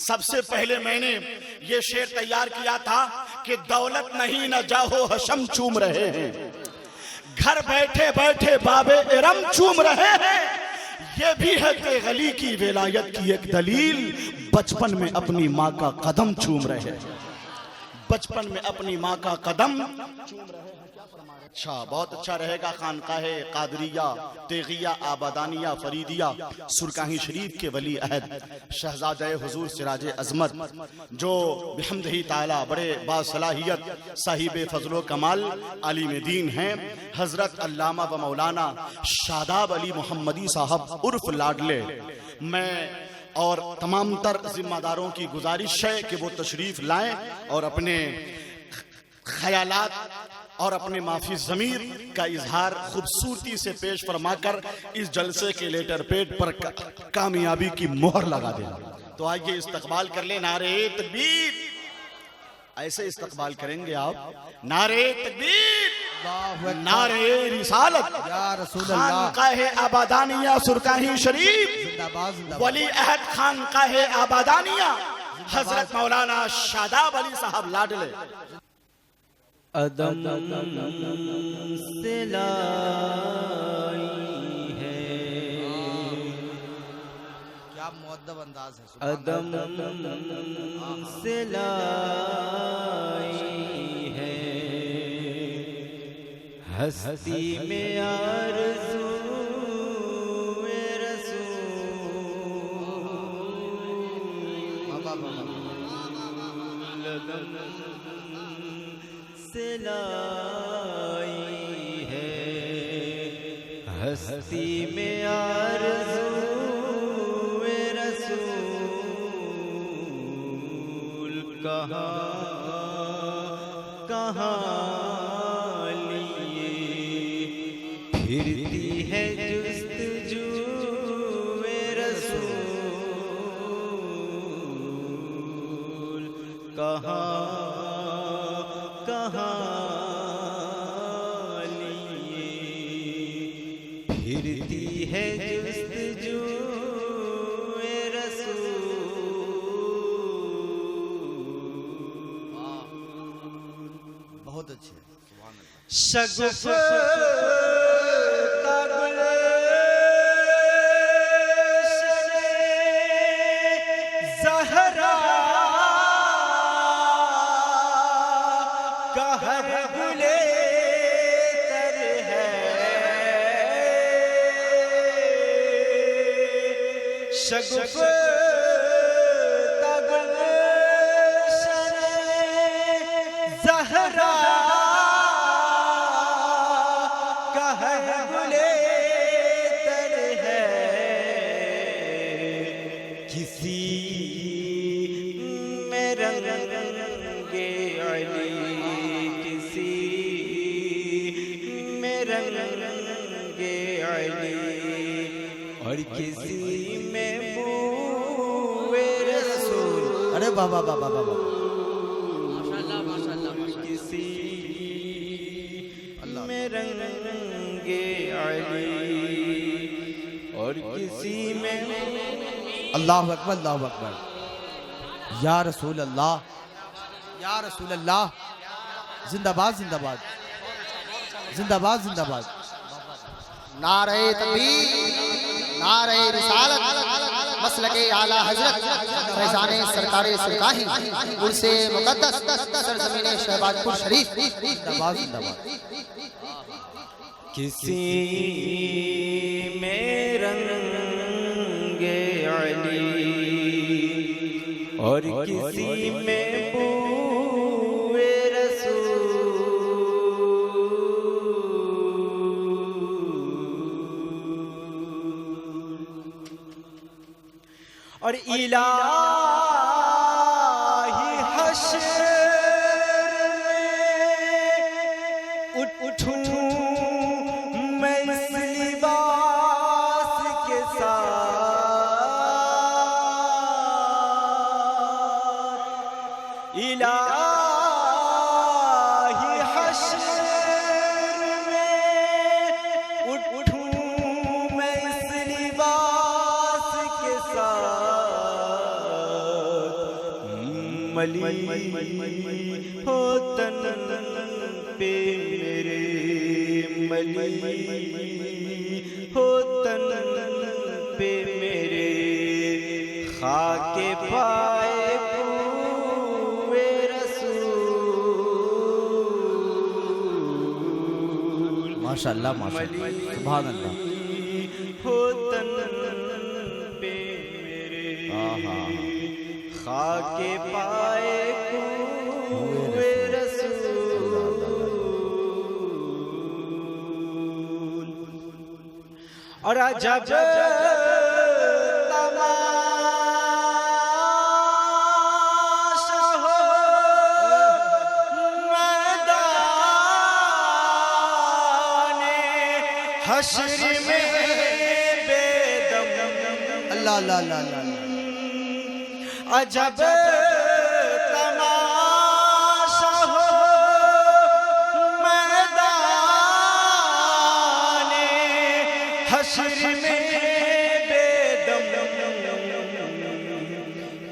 سب سے پہلے میں نے یہ شعر تیار کیا تھا کہ دولت نہیں نہ جاہو حشم چوم رہے ہیں، گھر بیٹھے بیٹھے باب ارم چوم رہے ہیں، یہ بھی ہے تیغلی کی ولایت کی ایک دلیل، بچپن میں اپنی ماں کا قدم چوم رہے ہیں، بچپن میں اپنی ماں کا قدم چوم رہے ہیں۔ اچھا، بہت اچھا رہے گا خانقاہ قادریہ تیغیہ آبادانیہ فریدیہ سرکاہی شریف کے ولی عہد شہزادہ حضور سراج عظمت جو بحمدہ تعالی بڑے باصلاحیت صاحب فضل و کمال عالم دین ہیں، حضرت علامہ و مولانا شاداب علی محمدی صاحب عرف لاڈلے، میں اور تمام تر ذمہ داروں کی گزارش ہے کہ وہ تشریف لائیں اور اپنے خیالات اور اپنے معافی ضمیر کا اظہار خوبصورتی سے پیش فرما کر اس جلسے کے لیٹر پیڈ پر کامیابی کی مہر لگا دیں۔ تو آئیے استقبال کر لیں، نعرہ تکبیر، ایسے استقبال کریں گے آپ، نعرہ تکبیر، نعرہ رسالت، خانقاہ آبادانیہ سرکاہی شریف ولی عہد خانقاہ آبادانیہ حضرت مولانا شاداب علی صاحب لاڈلے۔ عدم سے لائی ہے، کیا مؤدب انداز ہے، عدم سے لائی ہے، ہستی میں آرزو سے لائی ہے، ہستی میں آرزو رسول کہاں کہاں لیے پھرتی ہے جستجو رسول کہاں لیے پھرتی ہے جستجو رسول۔ بہت اچھے، شگف زہرا شگف زہرا کا گلے تر ہے، کسی میں رنگ علی، کسی میں رنگ علی، اور کسی میں بوئے رسول۔ ارے بابا بابا بابا، ماشاءاللہ ماشاءاللہ، کسی میں رنگ علی اور کسی میں، اللہ اکبر اللہ اکبر، یا رسول اللہ یا رسول اللہ، زندہ باد زندہ باد زندہ باد زندہ باد، نعرہ تکبیر، نعرہ رسالت، مسلک اعلی حضرت فیضان سرکار سرکاہی عرس مقدس سرزمین شہباز پور شریف، زندہ باد زندہ باد۔ کسی میں رنگ علی اور کسی میں بوئے رسول، اور الہی حشر میں اٹھوں میں اس لباس کے ساتھ، الہی حشر میں اٹھوں میں اس لباس کے ساتھ، ملی ہو تن پہ میرے ملی ہو تن پہ میرے خاک پائے کوئے رسول ماشاءاللہ ماشاءاللہ سبحان اللہ ہو تن پہ میرے خاک پائے کوئے رسول اور عجب تماشا ہو میدان حشر میں بے دم اللہ اللہ اللہ اللہ عجب تماشا ہو میدان حشر میں بے دم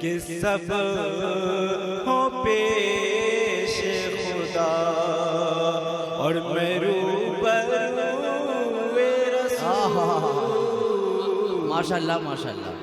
کہ سب ہوں پیش خدا اور میں روبروئے رسول ماشاءاللہ ماشاءاللہ